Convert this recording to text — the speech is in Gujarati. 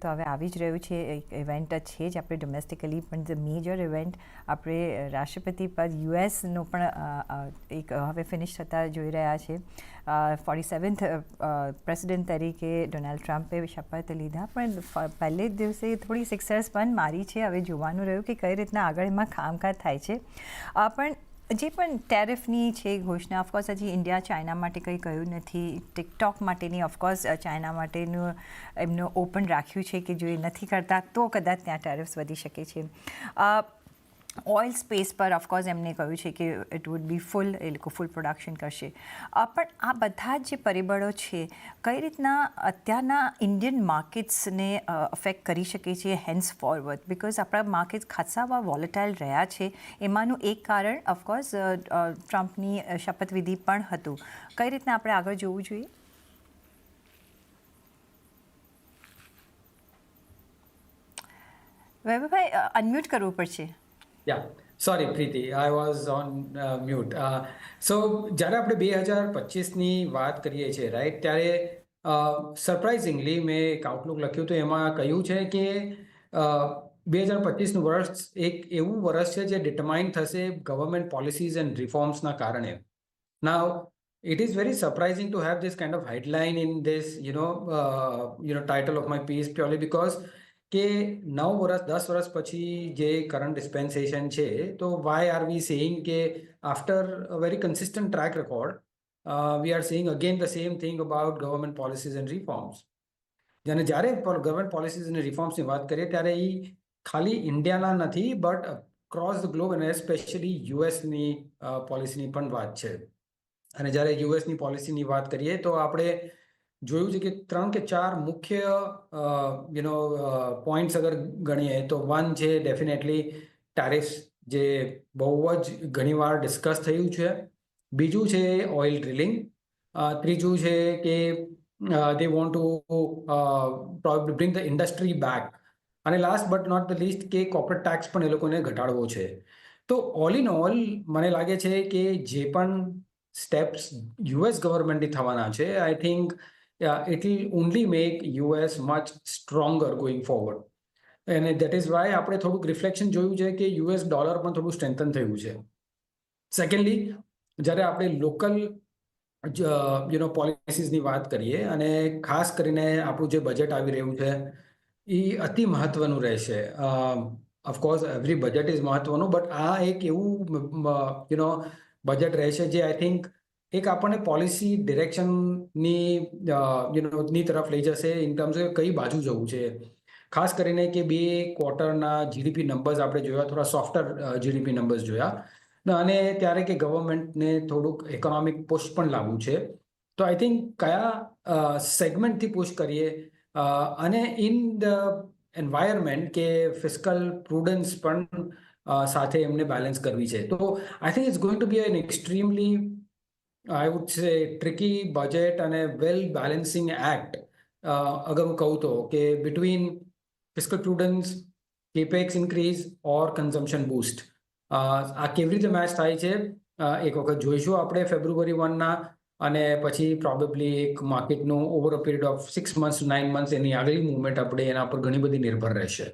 તો હવે આવી જ રહ્યું છે એક ઇવેન્ટ છે જ આપણે ડોમેસ્ટિકલી પણ ધ મેજર ઇવેન્ટ આપણે રાષ્ટ્રપતિ પદ યુએસનો પણ એક હવે ફિનિશ થતા જોઈ રહ્યા છે 47th પ્રેસિડેન્ટ તરીકે ડોનાલ્ડ ટ્રમ્પે શપથ લીધા પણ પહેલે જ દિવસે થોડી સિક્સર્સ પણ મારી છે. હવે જોવાનું રહ્યું કે કઈ રીતના આગળ એમાં કામકાજ થાય છે. પણ જે પણ ટેરિફની છે ઘોષણા ઓફકોર્સ હજી ઇન્ડિયા ચાઇના માટે કંઈ કહ્યું નથી. ટિકટોક માટેની ઓફકોર્સ ચાઇના માટેનું એમનું ઓપન રાખ્યું છે કે જો એ નથી કરતા તો કદાચ ત્યાં ટેરિફ્સ વધી શકે છે. ઓઇલ સ્પેસ પર ઓફકોર્સ એમને કહ્યું છે કે ઇટ વુડ બી ફૂલ, એ લોકો ફૂલ પ્રોડક્શન કરશે. પણ આ બધા જે પરિબળો છે કઈ રીતના અત્યારના ઇન્ડિયન માર્કેટ્સને અફેક્ટ કરી શકે છે હેન્સ ફોરવર્ડ, બિકોઝ આપણા માર્કેટ્સ ખાસા વોલેટાઇલ રહ્યા છે. એમાંનું એક કારણ ઓફકોર્સ ટ્રમ્પની શપથવિધિ પણ હતું. કઈ રીતના આપણે આગળ જોવું જોઈએ? વૈભવભાઈ અનમ્યુટ કરવું પડશે. Yeah, sorry Preeti, I was on mute. So જ્યારે આપણે 2025ની વાત કરીએ છીએ રાઈટ, ત્યારે સરપ્રાઇઝિંગલી મેં એક આઉટલુક લખ્યું તો એમાં કહ્યું છે કે 2025નું વર્ષ એક એવું વર્ષ છે જે ડિટરમાઇન થશે ગવર્મેન્ટ પોલિસીઝ એન્ડ રિફોર્મ્સના કારણે. Now it is very surprising to have this kind of headline in this title of my piece, purely because કે 9 વર્ષ 10 વર્ષ પછી જે કરંટ ડિસ્પેન્સેશન છે તો વાય આર વી સેઇંગ કે after a very consistent track record we are saying again the same thing about government policies and reforms. અને જ્યારે ગવર્મેન્ટ પોલિસીઝ અને રિફોર્મ્સની વાત કરીએ ત્યારે એ ખાલી ઇન્ડિયાના નથી બટ ક્રોસ ધ ગ્લોબ અને સ્પેશિયલી યુએસની પોલિસીની પણ વાત છે. અને જ્યારે યુએસની પોલિસીની વાત કરીએ તો આપણે જોયું છે કે 3 કે 4 મુખ્ય પોઈન્ટ્સ અગર ગણીએ તો વન છે ડેફિનેટલી ટેરિફ્સ, જે બહુ જ ઘણીવાર ડિસ્કસ થયું છે. બીજું છે ઓઇલ ડ્રિલિંગ. ત્રીજું છે કે they want to probably bring the industry back. અને last but not the least કે કોર્પોરેટ ટેક્સ પણ એ લોકોને ઘટાડવો છે. તો ઓલ ઇન ઓલ મને લાગે છે કે જે પણ સ્ટેપ્સ યુએસ ગવર્મેન્ટની થવાના છે, I think it will only make US much stronger going forward. અને દેટ ઇઝ વાય આપણે થોડુંક રિફ્લેક્શન જોયું છે કે યુએસ ડોલર પણ થોડું સ્ટ્રેન્થન થયું છે. સેકન્ડલી, જ્યારે આપણે લોકલ પોલિસીસની વાત કરીએ અને ખાસ કરીને આપણું જે બજેટ આવી રહ્યું છે એ અતિ મહત્વનું રહેશે. ઓફકોર્સ એવરી બજેટ ઇઝ મહત્વનું, બટ આ એક એવું બજેટ રહેશે જે આઈ થિંક એક આપણને પોલિસી ડિરેક્શનની ની તરફ લઈ જશે ઇન ટર્મ્સ ઓફ કઈ બાજુ જવું છે. ખાસ કરીને કે 2 ક્વાર્ટરના જીડીપી નંબર્સ આપણે જોયા, થોડા સોફ્ટર જીડીપી નંબર્સ જોયા, અને ત્યારે કે ગવર્મેન્ટને થોડુંક ઇકોનોમિક પુશ પણ લાવવું છે. તો આઈ થિંક કયા સેગમેન્ટથી પુશ કરીએ અને ઇન ધ એન્વાયરમેન્ટ કે ફિસ્કલ પ્રુડન્સ પણ સાથે એમને બેલેન્સ કરવી છે. તો I think it's going to be an extremely I would say tricky budget and a well balancing act. અગર હું કહું તો કે between fiscal prudence, capex increase or consumption boost. આ કેવી રીતે મેચ થાય છે એક વખત જોઈશું આપણે ફેબ્રુઆરી 1ના, અને પછી પ્રોબેબલી એક માર્કેટનું over a period of 6 months to 9 months એની આગળની મૂવમેન્ટ આપણે એના પર ઘણી બધી નિર્ભર રહેશે.